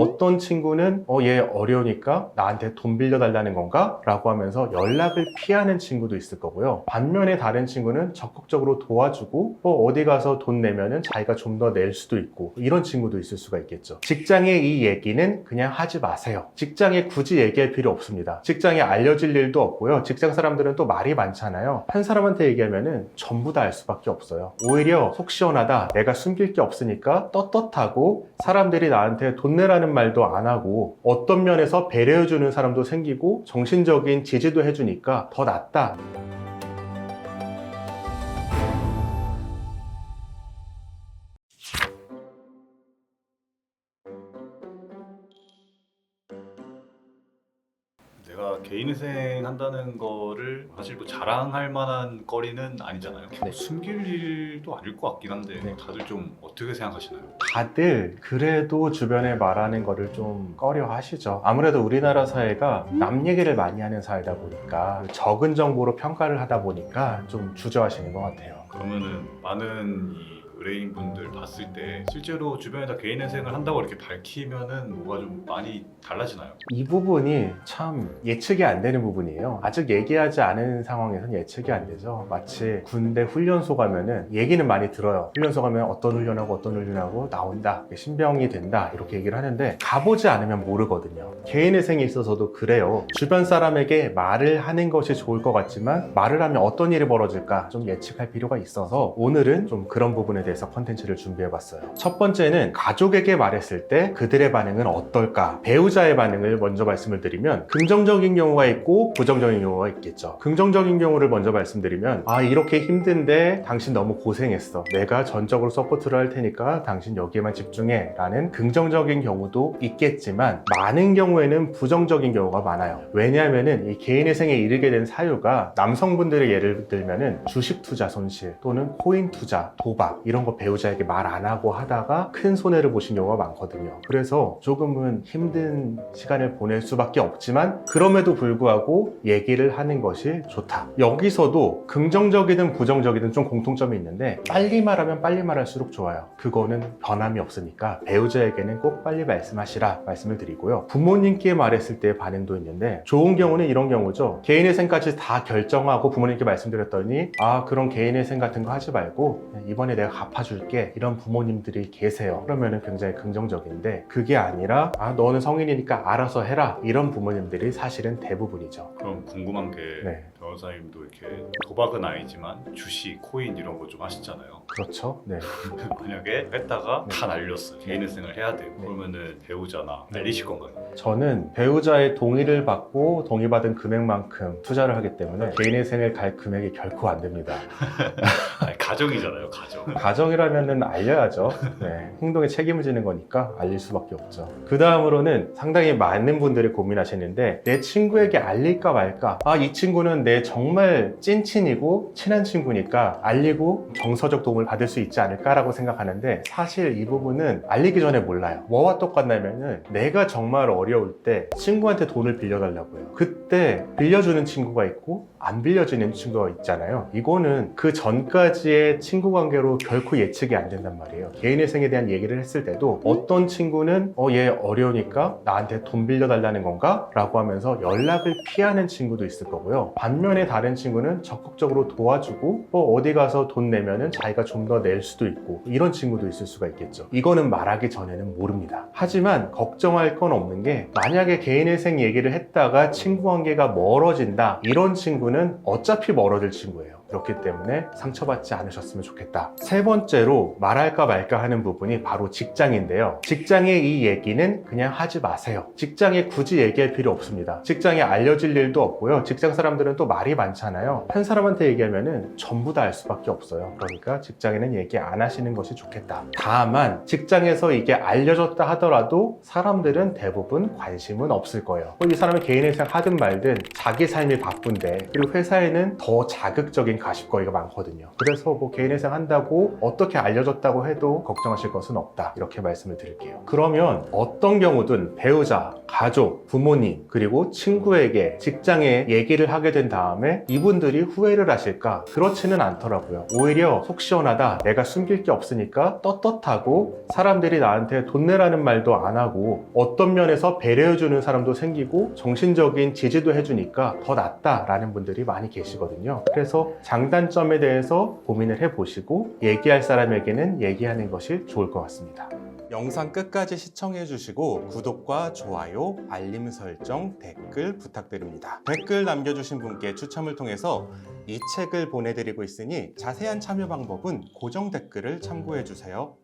어떤 친구는 얘 어려우니까 나한테 돈 빌려달라는 건가? 라고 하면서 연락을 피하는 친구도 있을 거고요. 반면에 다른 친구는 적극적으로 도와주고 어디 가서 돈 내면은 자기가 좀 더 낼 수도 있고 이런 친구도 있을 수가 있겠죠. 직장의 이 얘기는 그냥 하지 마세요. 직장에 굳이 얘기할 필요 없습니다. 직장에 알려질 일도 없고요. 직장 사람들은 또 말이 많잖아요. 한 사람한테 얘기하면은 전부 다 알 수밖에 없어요. 오히려 속 시원하다, 내가 숨길 게 없으니까 떳떳하고 사람들이 나한테 돈 내라는 말도 안 하고 어떤 면에서 배려해주는 사람도 생기고 정신적인 지지도 해주니까 더 낫다. 내가 개인회생 한다는 거를 사실 뭐 자랑할 만한 거리는 아니잖아요. 네. 숨길 일도 아닐 것 같긴 한데 네. 다들 좀 어떻게 생각하시나요? 다들 그래도 주변에 말하는 거를 좀 꺼려 하시죠. 아무래도 우리나라 사회가 남 얘기를 많이 하는 사회다 보니까 적은 정보로 평가를 하다 보니까 좀 주저하시는 것 같아요. 그러면은 많은 이 의뢰인분들 봤을 때 실제로 주변에다 개인회생을 한다고 이렇게 밝히면은 뭐가 좀 많이 달라지나요? 이 부분이 참 예측이 안 되는 부분이에요. 아직 얘기하지 않은 상황에서는 예측이 안 되죠. 마치 군대 훈련소 가면은 얘기는 많이 들어요. 훈련소 가면 어떤 훈련하고 나온다, 신병이 된다 이렇게 얘기를 하는데 가보지 않으면 모르거든요. 개인회생에 있어서도 그래요. 주변 사람에게 말을 하는 것이 좋을 것 같지만 말을 하면 어떤 일이 벌어질까 좀 예측할 필요가 있어서 오늘은 좀 그런 부분에 대해서 컨텐츠를 준비해봤어요. 첫 번째는 가족에게 말했을 때 그들의 반응은 어떨까? 배우자의 반응을 먼저 말씀을 드리면 긍정적인 경우가 있고 부정적인 경우가 있겠죠. 긍정적인 경우를 먼저 말씀드리면 이렇게 힘든데 당신 너무 고생했어. 내가 전적으로 서포트를 할 테니까 당신 여기에만 집중해 라는 긍정적인 경우도 있겠지만 많은 경우에는 부정적인 경우가 많아요. 왜냐하면은 이 개인회생에 이르게 된 사유가 남성분들의 예를 들면은 주식 투자 손실 또는 코인 투자, 도박 이런 거 배우자에게 말 안 하고 하다가 큰 손해를 보신 경우가 많거든요. 그래서 조금은 힘든 시간을 보낼 수밖에 없지만 그럼에도 불구하고 얘기를 하는 것이 좋다. 여기서도 긍정적이든 부정적이든 좀 공통점이 있는데 빨리 말하면 빨리 말할수록 좋아요. 그거는 변함이 없으니까 배우자에게는 꼭 빨리 말씀하시라 말씀을 드리고요. 부모님께 말했을 때의 반응도 있는데 좋은 경우는 이런 경우죠. 개인회생까지 다 결정하고 부모님께 말씀드렸더니 그런 개인회생 같은 거 하지 말고 이번에 내가 갚아줄게 이런 부모님들이 계세요. 그러면 굉장히 긍정적인데 그게 아니라 너는 성인이니까 알아서 해라 이런 부모님들이 사실은 대부분이죠. 그럼 궁금한 게 네. 변호사님도 이렇게 도박은 아니지만 주식, 코인 이런 거 좀 하시잖아요. 그렇죠. 네. 만약에 했다가 다 날렸어요. 개인회생을 해야 돼요. 네. 그러면은 배우자나 알리실 건가요? 저는 배우자의 동의를 받고 동의받은 금액만큼 투자를 하기 때문에 개인회생을 갈 금액이 결코 안 됩니다. 아니, 가정이잖아요, 가정. 가정이라면은 알려야죠. 네. 행동에 책임을 지는 거니까 알릴 수밖에 없죠. 그 다음으로는 상당히 많은 분들이 고민하시는데 내 친구에게 알릴까 말까? 이 친구는 내 정말 찐친이고 친한 친구니까 알리고 정서적 도움을 받을 수 있지 않을까라고 생각하는데 사실 이 부분은 알리기 전에 몰라요. 뭐와 똑같냐면은 내가 정말 어려울 때 친구한테 돈을 빌려달라고요. 그때 빌려주는 친구가 있고 안 빌려주는 친구가 있잖아요. 이거는 그 전까지의 친구 관계로 결코 예측이 안 된단 말이에요. 개인회생에 대한 얘기를 했을 때도 어떤 친구는 얘 어려우니까 나한테 돈 빌려달라는 건가? 라고 하면서 연락을 피하는 친구도 있을 거고요. 반면에 다른 친구는 적극적으로 도와주고 어디 가서 돈 내면은 자기가 좀 더 낼 수도 있고 이런 친구도 있을 수가 있겠죠. 이거는 말하기 전에는 모릅니다. 하지만 걱정할 건 없는 게 만약에 개인회생 얘기를 했다가 친구 관계가 멀어진다 이런 친구는 어차피 멀어질 친구예요. 그렇기 때문에 상처받지 않으셨으면 좋겠다. 세 번째로 말할까 말까 하는 부분이 바로 직장인데요. 직장의 이 얘기는 그냥 하지 마세요. 직장에 굳이 얘기할 필요 없습니다. 직장에 알려질 일도 없고요. 직장 사람들은 또 말이 많잖아요. 한 사람한테 얘기하면은 전부 다 알 수밖에 없어요. 그러니까 직장에는 얘기 안 하시는 것이 좋겠다. 다만 직장에서 이게 알려졌다 하더라도 사람들은 대부분 관심은 없을 거예요. 이 사람이 개인회생 하든 말든 자기 삶이 바쁜데 그리고 회사에는 더 자극적인 가십거리가 많거든요. 그래서 뭐 개인회생 한다고 어떻게 알려졌다고 해도 걱정하실 것은 없다, 이렇게 말씀을 드릴게요. 그러면 어떤 경우든 배우자, 가족, 부모님, 그리고 친구에게, 직장에 얘기를 하게 된 다음에 이분들이 후회를 하실까? 그렇지는 않더라고요. 오히려 속 시원하다, 내가 숨길 게 없으니까 떳떳하고, 사람들이 나한테 돈 내라는 말도 안 하고 어떤 면에서 배려해주는 사람도 생기고 정신적인 지지도 해주니까 더 낫다라는 분들이 많이 계시거든요. 그래서 장단점에 대해서 고민을 해보시고 얘기할 사람에게는 얘기하는 것이 좋을 것 같습니다. 영상 끝까지 시청해 주시고 구독과 좋아요, 알림 설정, 댓글 부탁드립니다. 댓글 남겨주신 분께 추첨을 통해서 이 책을 보내드리고 있으니 자세한 참여 방법은 고정 댓글을 참고해 주세요.